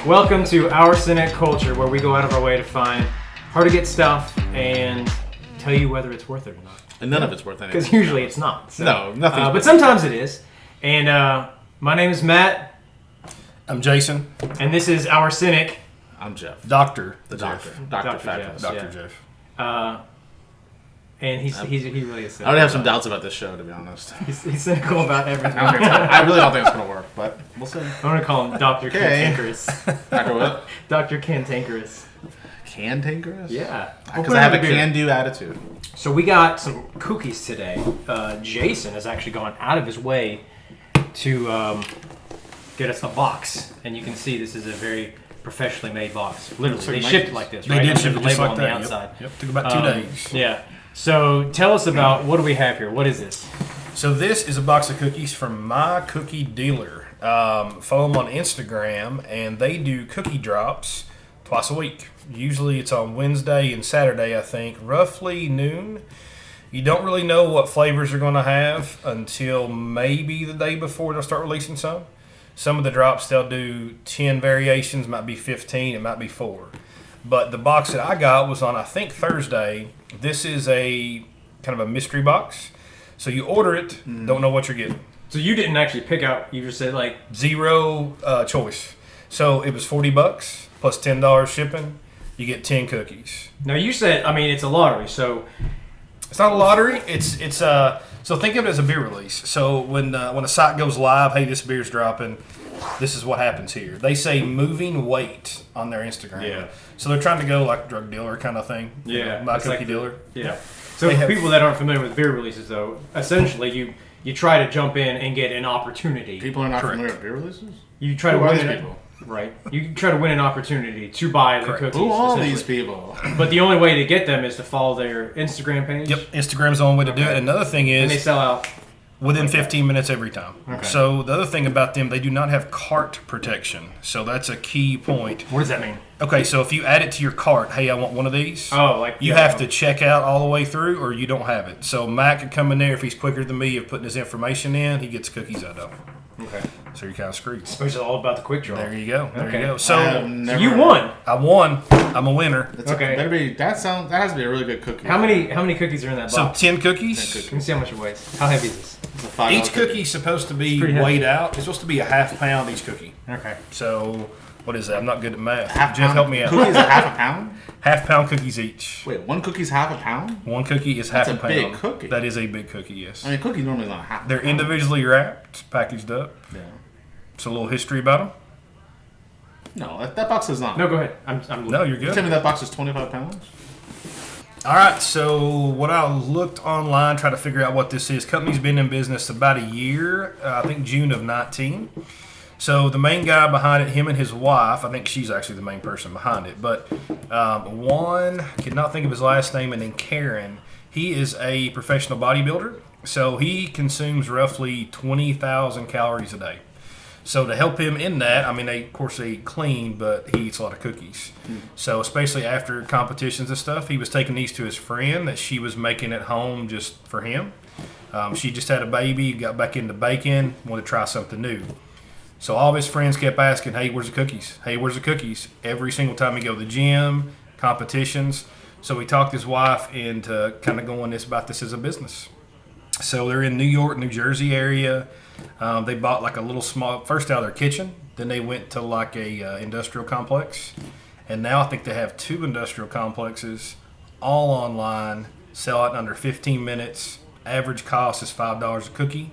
Welcome to Our Cynic Culture, where we go out of our way to find hard-to-get stuff and tell you whether it's worth it or not. And none of it's worth anything. Because usually it's not. So. No, nothing. But sometimes it is. And my name is Matt. I'm Jason. And this is Our Cynic. I'm Jeff. Doctor. Dr. Fabulous. Dr. Jeff. And he really is cynical. I already have some doubts about this show, to be honest. He's cynical about everything. I really don't think it's going to work, but we'll see. I'm going to call him Dr. Cantankerous. Dr. what? Dr. Cantankerous. Cantankerous? Yeah. Because I have a can-do attitude. So we got some cookies today. Jason has actually gone out of his way to get us a box. And you can see this is a very professionally made box. Literally. They shipped it like this, right? They did ship it just label like on that. the outside. Yep. Took about 2 days. Yeah. So tell us about, what do we have here? What is this? So this is a box of cookies from My Cookie Dealer. Follow them on Instagram, and they do cookie drops twice a week. Usually it's on Wednesday and Saturday, I think, roughly noon. You don't really know what flavors they're going to have until maybe the day before they'll start releasing some. Some of the drops, they'll do 10 variations, might be 15, it might be 4. But the box that I got was on, I think, Thursday. This is a kind of a mystery box. So you order it, don't know what you're getting. So you didn't actually pick out, you just said like... Zero choice. So it was $40 plus $10 shipping. You get 10 cookies. Now you said, I mean, it's a lottery, so... It's not a lottery. It's so think of it as a beer release. So when a site goes live, hey, this beer's dropping, this is what happens here. They say moving weight on their Instagram. Yeah. So they're trying to go like drug dealer kind of thing. Yeah. My It's Cookie like Dealer. Yeah. So for people that aren't familiar with beer releases, though, essentially you try to jump in and get an opportunity. People are not Correct. familiar with beer releases? You try to Who are win these it. people? Right. You try to win an opportunity to buy the Correct. cookies. Who are essentially. these people? But the only way to get them is to follow their Instagram page. Yep, Instagram's the only way to do it. Another thing And they is sell out. within 15 minutes every time. Okay. So the other thing about them, they do not have cart protection. So that's a key point. What does that mean? Okay, so if you add it to your cart, hey, I want one of these. Oh, like You have to check out all the way through, or you don't have it. So Matt could come in there if he's quicker than me of putting his information in. He gets cookies I don't. Okay. So you're kind of screwed. So it's all about the quick draw. There you go. There Okay. you go. So So you won. I won. I'm a winner. Okay. That has to be a really good cookie. How many cookies are in that So box? 10 cookies. 10 cookies. Let me see how much it weighs. How heavy is this? It's a $5 Each cookie's supposed to be pretty heavy. weighed out. It's supposed to be a half pound each cookie. Okay. So what is that? I'm not good at math. Half Jeff, pound help me out. Cookies are half a pound? Half pound cookies each. Wait, one cookie's half a pound? One cookie is half That's a a pound. big cookie. That is a big cookie, yes. I mean, cookies normally not half a They're pound. individually wrapped, packaged up. Yeah. So a little history about them. No, that box is not. No, go ahead. I'm No, you're You tell me good. that box is 25 pounds? All right, so what I looked online, tried to figure out what this is. Company's been in business about a year, I think June of 19. So the main guy behind it, him and his wife, I think she's actually the main person behind it. But one, I could not think of his last name, and then Karen, he is a professional bodybuilder. So he consumes roughly 20,000 calories a day. So to help him in that, I mean, of course they eat clean, but he eats a lot of cookies. So especially after competitions and stuff, he was taking these to his friend that she was making at home just for him. She just had a baby, got back into baking, wanted to try something new. So all of his friends kept asking, hey, where's the cookies? Hey, where's the cookies? Every single time he go to the gym, competitions. So he talked his wife into kind of going about this as a business. So they're in New York, New Jersey area. They bought like a little small, first out of their kitchen. Then they went to like a industrial complex. And now I think they have 2 industrial complexes, all online, sell out in under 15 minutes. Average cost is $5 a cookie.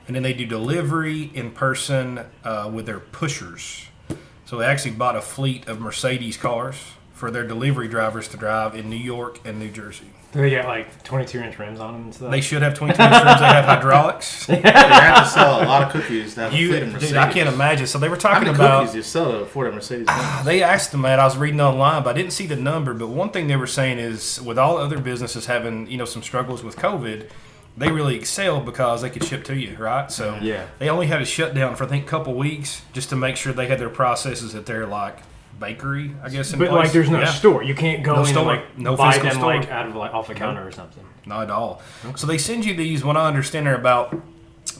And then they do delivery in person with their pushers. So they actually bought a fleet of Mercedes cars for their delivery drivers to drive in New York and New Jersey. Do they got like 22-inch rims on them and stuff? They should have 22 inch rims. They have hydraulics. You have to sell a lot of cookies to have a fleet of Mercedes. Dude, I can't imagine. So they were How talking many about. cookies do you sell to afford a Mercedes? They asked them that. I was reading online, but I didn't see the number. But one thing they were saying is, with all other businesses having some struggles with COVID, they really excelled because they could ship to you, right? So Yeah. they only had a shutdown for I think a couple weeks just to make sure they had their processes at their like bakery, I guess. In But place. like, there's no Yeah. store. You can't go No in store. and like No buy physical them store. like out of like off the counter or something. Not at all. So they send you these. What I understand are about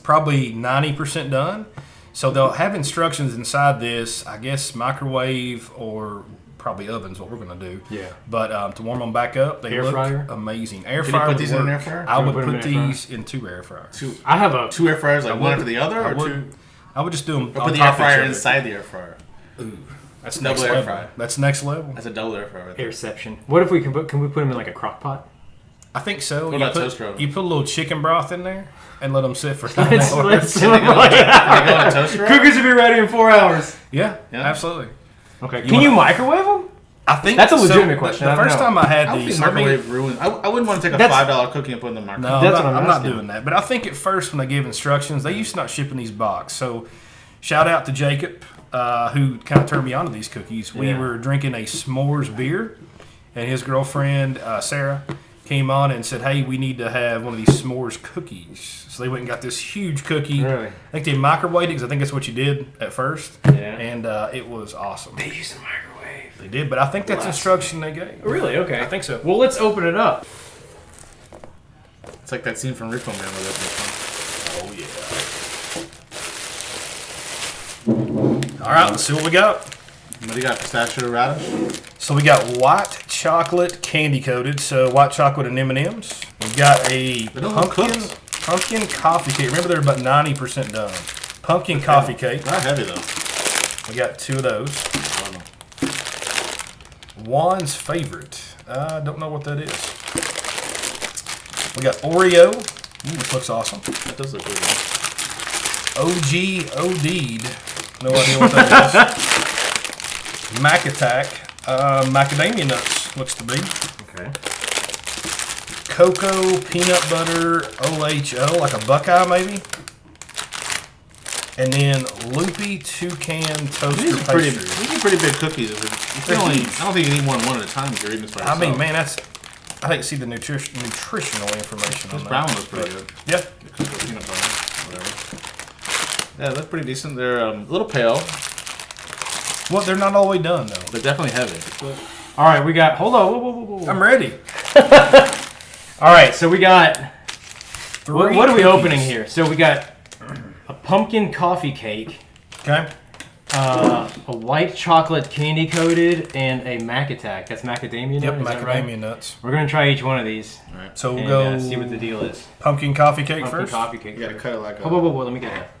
probably 90% done. So they'll have instructions inside this, I guess microwave or probably oven's what we're going to do. Yeah. But to warm them back up, they Air look fryer? amazing. Air Can you fryer put would these in an work. air fryer? I Can we would put them put in an air these in 2 air fryers. I have a 2 air fryers, like one after the other, I or would, 2? I would just do them Or on put the top air of each fryer other. inside the air fryer. Ooh, that's Double next air level. fryer. That's next level. That's a double air fryer. Right there. airception. What if we can we put them in like a crock pot? I think so. What you about put, toaster oven? You put a little chicken broth in there and let them sit for 9 Let's hours. do it. Can they go in a toaster oven? Cookies will be ready in 4 hours. Yeah, Yeah. absolutely. Okay. Can you microwave them? I think That's a so. legitimate question. The I don't first know. time I had I don't these, think microwave ruins. I wouldn't want to take a That's- $5 cookie and put it in the microwave. No, That's I'm what I'm not asking. doing that. But I think at first when they give instructions, they used to not ship in these boxes. So shout out to Jacob, who kind of turned me onto these cookies. We Yeah. were drinking a s'mores beer, and his girlfriend, Sarah, came on and said, hey, we need to have one of these s'mores cookies. So they went and got this huge cookie. Really? I think they microwaved it because I think that's what you did at first. Yeah. And it was awesome. They use the microwave. They did, but I think that's instruction they gave. Really? Okay. I think so. Well, let's open it up. It's like that scene from Rico Man where they open the Oh, yeah. All right, let's see what we got. phone. What do you got? Pistachio radish? So we got white chocolate candy coated, so white chocolate and M&Ms. We got a don't look pumpkin coffee cake. Remember they're about 90% done. Pumpkin coffee cake. Not heavy though. We got 2 of those. Juan's favorite. I don't know what that is. We got Oreo. This looks awesome. That does look good. OG OD'd. No idea what that is. Mac Attack. Macadamia nuts looks to be. Okay. Cocoa, peanut butter, OHO, like a Buckeye maybe. And then Loopy Toucan Toaster These are Pastry. pretty big cookies. I don't think you need one at a time if you're eating this by I yourself. mean, man, I hate to see the nutritional information This on brown that. one looks pretty good. Yeah. The cocoa peanut butter, whatever. Yeah, that's pretty decent. They're a little pale, Well, they're not all the way done, though. but definitely heavy. All right, we got. Hold on. Whoa. I'm ready. All right, so we got. What are we cookies. opening here? So we got a pumpkin coffee cake, Okay. a white chocolate candy coated, and a Mac Attack. That's macadamia nut. Yep, is that macadamia right? nuts. We're gonna try each one of these So we'll and go see what the deal is. pumpkin coffee cake Pumpkin first. coffee cake. You gotta cut it like a Whoa, let me get that.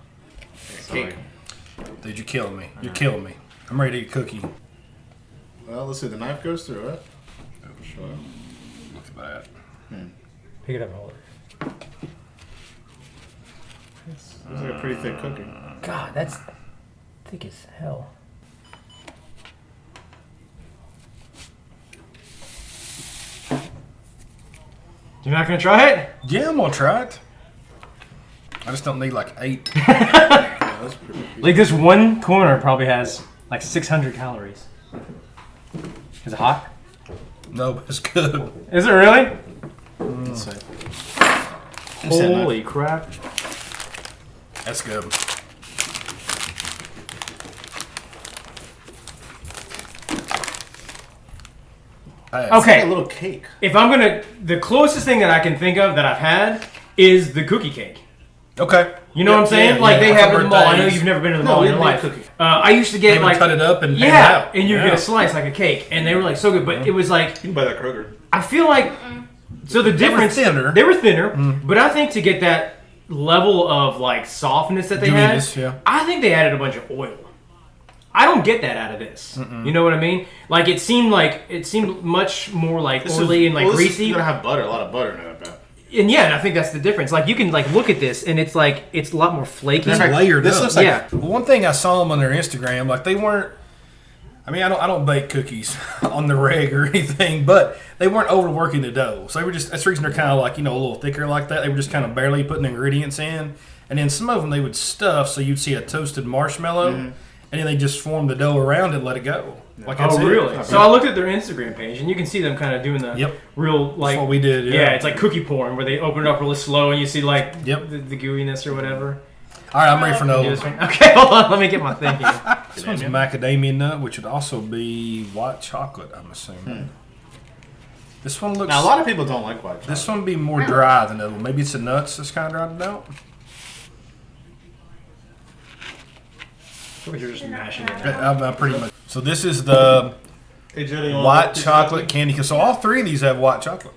cake. Dude, you're killing me. You're killing me. I'm ready to eat a cookie. Well, let's see. The knife goes through it. Sure. Look at that. Pick it up and hold it. Looks like a pretty thick cookie. God, that's thick as hell. You're not gonna try it? Yeah, I'm gonna try it. I just don't need like 8. Yeah, that's pretty good. Like this one corner probably has like 600 calories. Is it hot? No, but it's good. Is it really? Let's see. Holy crap. That's good. Hey, Okay. A little cake. If I'm gonna, the closest thing that I can think of that I've had is the cookie cake. Okay. You know what I'm saying? Yeah, like yeah, they for have it in the mall. I know birthdays. you've never been to the No, mall we in your don't life. make cookies. I used to They get would like cut it up and hand it yeah, out. and you Yeah. get a slice like a cake, and they were like so good. But it was like You can buy that Kroger. I feel like so the difference thinner. They were thinner, but I think to get that level of like softness that they Gooiness, had, yeah. I think they added a bunch of oil. I don't get that out of this. You know what I mean? Like it seemed much more like oily and like greasy. You're gonna have butter, a lot of butter in it, I bet. And yeah, and I think that's the difference. Like you can like look at this, and it's like it's a lot more flaky. It's layered This up. looks like Yeah. Well, one thing I saw them on their Instagram, like they weren't. I mean, I don't bake cookies on the reg or anything, but they weren't overworking the dough. So they were just. That's the reason they're kind of like a little thicker like that. They were just kind of barely putting ingredients in, and then some of them they would stuff so you'd see a toasted marshmallow, and then they just form the dough around it and let it go. Like that's Oh it. really? So I looked at their Instagram page, and you can see them kind of doing the Yep. real like That's what we did. yeah, it's like cookie porn where they open it up really slow, and you see like Yep. the gooiness or whatever. All right, I'm ready for Do no. this one. Okay, hold on, let me get my thing here. This one's macadamia nut, which would also be white chocolate, I'm assuming. This one looks. Now, a lot of people don't like white chocolate. This one would be more dry than the other one. Maybe it's the nuts that's kind of dried it out. You're just mashing it. I'm pretty much. So this is the white chocolate candy. So all three of these have white chocolate.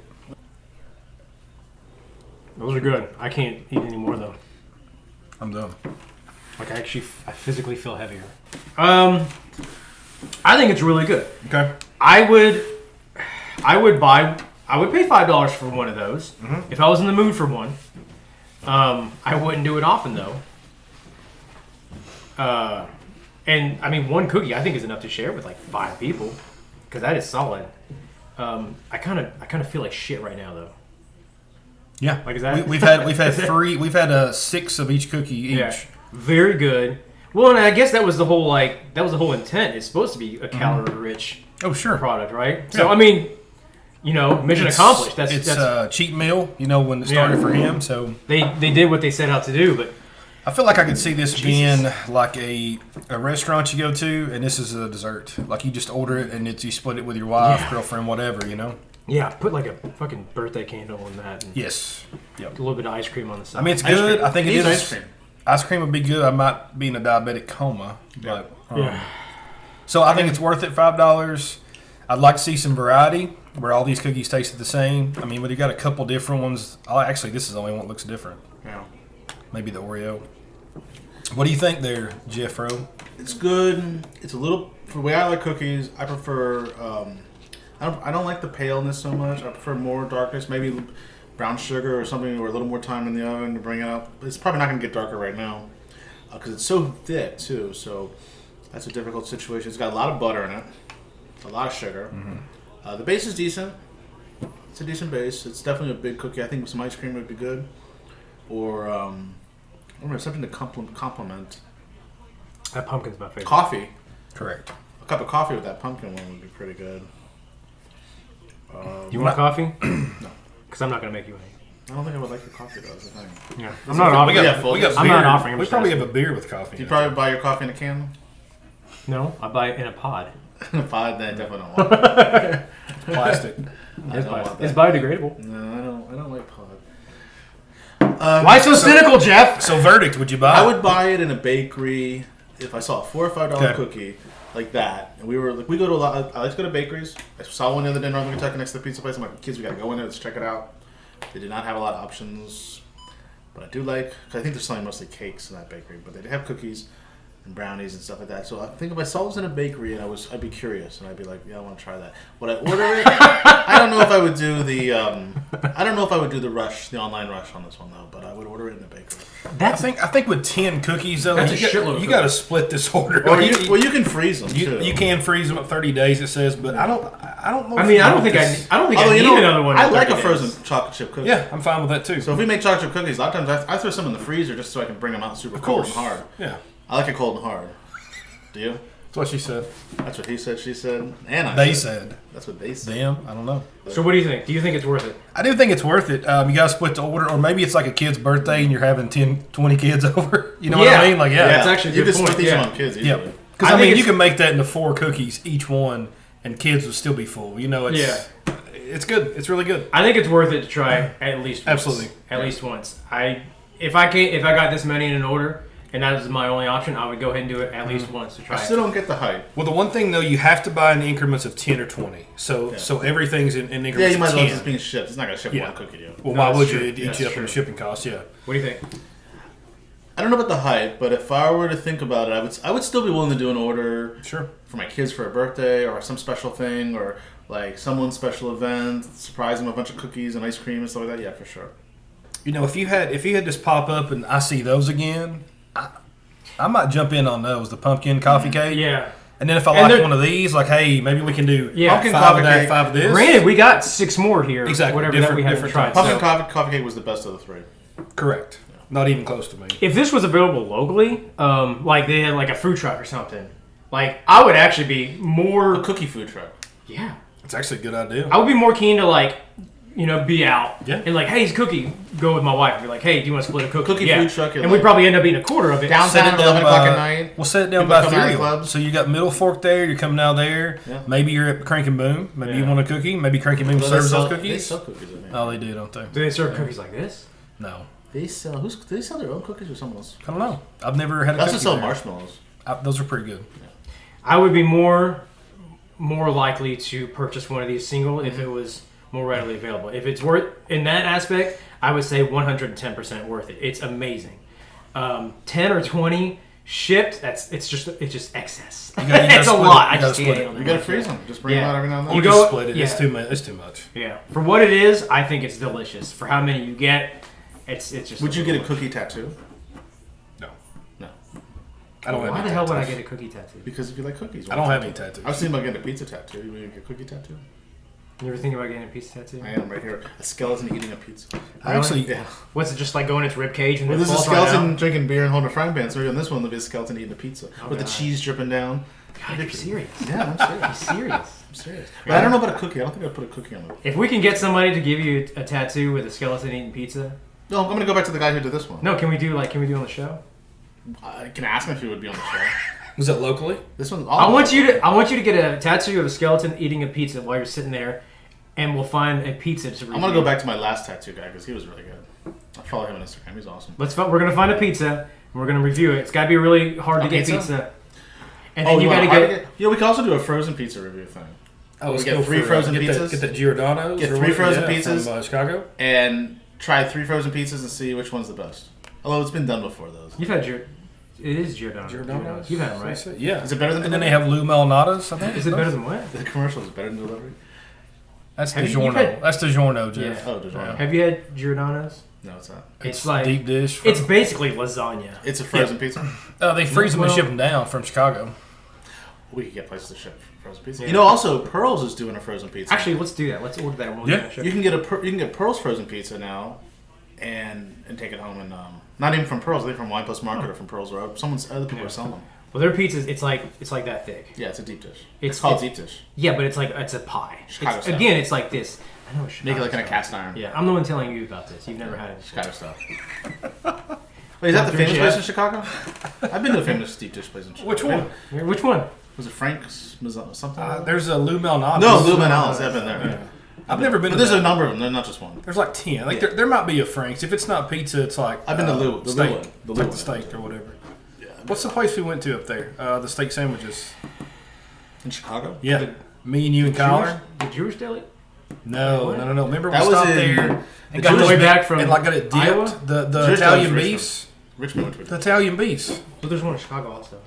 Those are good. I can't eat any more though. I'm done. Like I physically feel heavier. I think it's really good. Okay. I would pay $5 for one of those if I was in the mood for one. I wouldn't do it often though. And I mean, one cookie I think is enough to share with like 5 people, because that is solid. I kind of feel like shit right now though. Yeah. Like is that? We've had 3. We've had 6 of each cookie each. Yeah. Very good. Well, and I guess that was the whole intent. It's supposed to be a calorie-rich product, right? Yeah. So I mean, mission accomplished. It's a cheat meal. When it started for him, so they did what they set out to do. But I feel like I could see this being like a restaurant you go to, and this is a dessert. Like you just order it, and you split it with your wife, girlfriend, whatever. Yeah, put like a fucking birthday candle in that. And yes. Yep. A little bit of ice cream on the side. I mean, it's good. I think it is. Ice cream. Ice cream would be good. I might be in a diabetic coma, but yeah. So I think it's worth it. $5. I'd like to see some variety where all these cookies tasted the same. I mean, but you got a couple different ones. Actually, this is the only one that looks different. Yeah. Maybe the Oreo. What do you think there, Jeffro? It's good. It's a little. For the way I like cookies, I prefer. I don't like the paleness so much. I prefer more darkness. Maybe brown sugar or something, or a little more time in the oven to bring it up. It's probably not going to get darker right now because it's so thick too. So that's a difficult situation. It's got a lot of butter in it, a lot of sugar. Mm-hmm. The base is decent. It's a decent base. It's definitely a big cookie. I think some ice cream would be good, or I don't know, something to complement. That pumpkin's my favorite. Coffee. Correct. A cup of coffee with that pumpkin one would be pretty good. You want coffee? No. Because I'm not going to make you any. I don't think I would like your coffee though. That's the thing. Yeah, I'm not offering. I'm not offering. We probably have a beer with coffee. Do you probably buy your coffee in a can? No, I buy it in a pod. In a pod? Then I definitely don't want it. Plastic. It's biodegradable. No, I don't like pod. Why so cynical, Jeff? So verdict, would you buy it? I would buy it in a bakery if I saw a $4 or $5 cookie like that. And we go to a lot. I like to go to bakeries. I saw one the other day in Northern Kentucky next to the pizza place. I'm like, kids, we gotta go in there. Let's check it out. They did not have a lot of options, but I do like. Cause I think they're selling mostly cakes in that bakery, but they have cookies and brownies and stuff like that. So I think if I saw this in a bakery and I'd be curious and I'd be like, yeah, I want to try that. Would I order it? I don't know if I would do the. I don't know if I would do the online rush on this one though. But I would order it in a bakery. I think with 10 cookies though, that's a shitload. You got to split this order. Or you can freeze them too. You can freeze them at 30 days. It says, but I don't know. I mean, I don't think I need another one. I like a frozen chocolate chip cookie. Yeah, I'm fine with that too. So if we make chocolate chip cookies, a lot of times I throw some in the freezer just so I can bring them out super cold and hard. Yeah, I like it cold and hard. Do you? That's what she said. That's what he said, she said, and they said. That's what they said. Them? I don't know. So what do you think? Do you think it's worth it? I do think it's worth it. You got to split the order, or maybe it's like a kid's birthday and you're having 10, 20 kids over. You know what I mean? Like, yeah, it's actually a good point. You can split these on kids easily. Yeah. Because, I mean, you can make that into 4 cookies each one, and kids would still be full. It's good. It's really good. I think it's worth it to try at least once. Absolutely. At least once. If I got this many in an order, and that was my only option, I would go ahead and do it at least once to try I still don't get the hype. Well, the one thing, though, you have to buy in increments of 10 or 20. So everything's in increments of 10. Yeah, you might as well just being shipped. It's not going to ship one cookie to you. Well, why would you? It eats you up in the shipping costs, yeah. What do you think? I don't know about the hype, but if I were to think about it, I would still be willing to do an order for my kids for a birthday or some special thing or like someone's special event, surprise them with a bunch of cookies and ice cream and stuff like that. Yeah, for sure. If you had this pop up and I see those again, I might jump in on those, the pumpkin coffee cake. Yeah. And then if I like one of these, like, hey, maybe we can do pumpkin 5 coffee of that, cake. 5 of this. Granted, we got 6 more here. Exactly. Whatever that we haven't tried. Pumpkin coffee cake was the best of the 3. Correct. Yeah. Not even close to me. If this was available locally, like they had like a food truck or something, like I would actually be more... A cookie food truck. Yeah. It's actually a good idea. I would be more keen to like... be out and like, hey, it's cookie. Go with my wife and be like, hey, do you want to split a cookie? Cookie food truck. And we'd probably end up eating a quarter of it. Downtown at 11 o'clock at night. We'll set it down by Ethereal. So you got Middle Fork there. You're coming out there. Yeah. Maybe you're at Crank and Boom. Maybe you want a cookie. Maybe Crank and Boom serves those cookies. They sell cookies in there. Oh, they do, don't they? Do they serve cookies like this? No. They sell. Do they sell their own cookies or someone else? I don't know. I've never had a cookie. They also sell marshmallows. Those are pretty good. I would be more likely to purchase one of these single if it was more readily available. If it's worth in that aspect, I would say 110% worth it. It's amazing. 10 or 20 shipped, it's just excess. It's a lot. I just can't handle it. You gotta freeze them. Just bring them out every now and then. You just split it. It's too much. It's too much. Yeah. For what it is, I think it's delicious. For how many you get, it's just. Would you get a cookie tattoo? No. I don't. Why the hell would I get a cookie tattoo? Because if you like cookies. I don't have any tattoos. I was thinking about getting a pizza tattoo. You want to get a cookie tattoo? You ever think about getting a pizza tattoo? I am right here. A skeleton eating a pizza. Yeah. What's it just like going into rib cage and well, then there's a falls right skeleton out? drinking beer and holding a frying pan. So on this one, there'll be a skeleton eating a pizza with the God. cheese dripping down. God, you're serious. Yeah, I'm serious. You're serious. I'm serious. But I don't know about a cookie. I don't think I'd put a cookie on it. If we can get somebody to give you a tattoo with a skeleton eating pizza, No, I'm gonna go back to the guy who did this one. no, can we do on the show? I can ask him if he would be on the show. Was it locally? This one. I want you to get a tattoo of a skeleton eating a pizza while you're sitting there, and we'll find a pizza to review. I'm gonna go back to my last tattoo guy because he was really good. I follow him on Instagram. He's awesome. We're gonna find a pizza. And we're gonna review it. It's gotta be really hard to get pizza. And then you gotta get. Yeah, we can also do a frozen pizza review thing. Oh, we get 3 frozen pizzas. Get the Giordano's. Get 3 frozen pizzas from Chicago. And try 3 frozen pizzas and see which one's the best. Although it's been done before, those. You've had it is Giordano's. You've had them, right? Yeah. Is it better than? And then they have Lou Malnati's, I think. Is it better than what? The commercial is better than delivery. That's Have DiGiorno. That's DiGiorno, Jeff. Yeah. Oh, DiGiorno. Have you had Giordano's? No, it's not. It's like deep dish. It's basically lasagna. It's a frozen pizza. They freeze them and ship them down from Chicago. We could get places to ship frozen pizza. Yeah. You know, also Pearl's is doing a frozen pizza. Actually, let's do that. Let's order that. And we'll Yeah. ship. You can get Pearl's frozen pizza now, and take it home and not even from Pearl's, I think from Wine Plus Market or from Pearl's or other people are selling them. Well, their pizzas, it's like that thick. Yeah, it's a deep dish. It's called deep dish. Yeah, but it's a pie. Chicago style. Again, it's like this. I know it's Chicago Make it like in a style. cast iron. Yeah, I'm the one telling you about this. You've never had it. Chicago style. Wait, is that the famous place in Chicago? I've been to a famous deep dish place in Chicago. Which one? Which one? Was it Frank's? Something? There's a Lou Malnati's. No, Lou Malnati's. I've been there. Yeah. I've never been But to there's that. a number of them. They're not just one. There's like 10. Like there might be a Frank's. If it's not pizza, it's like I've been to Lou. The steak. Lou one. The It's Lou like one. the steak or whatever. Yeah. What's the place we went to up there? The steak sandwiches. In Chicago? Yeah. Me and you and Kyler. The Jewish deli? No. Remember That we was stopped in there and got the way back from and like got it dipped. Iowa? The Jewish Italian deli's beefs. Richmond went to The it. Italian beefs. Well, there's one in Chicago also.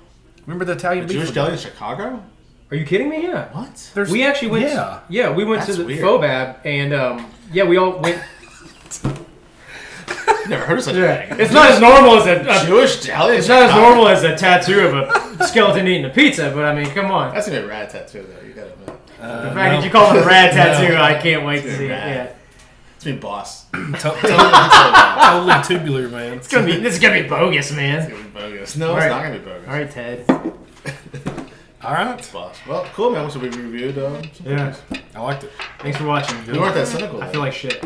Remember the Italian The beef? Jewish deli in Chicago? Are you kidding me? Yeah. What? There's- We actually went. Yeah. We went That's to the weird. Fobab, and we all went. Never heard of such a Yeah. thing. It's not as normal as a. Jewish deli in It's not as Chicago? normal as a tattoo of a skeleton eating a pizza, but I mean, come on. That's gonna be a rad tattoo, though. You gotta admit. The fact that you call it a rad tattoo, No. I can't wait to It's see it. rad. Yeah. It's me, boss. Totally tubular, man. This is gonna be bogus, It's man. gonna be bogus. No, All it's right. not gonna be bogus. All right, Ted. All right. Boss. Well, cool, man. So we reviewed some Yeah. cookies. I liked it. Thanks for watching. We weren't that cynical. I though. feel like shit.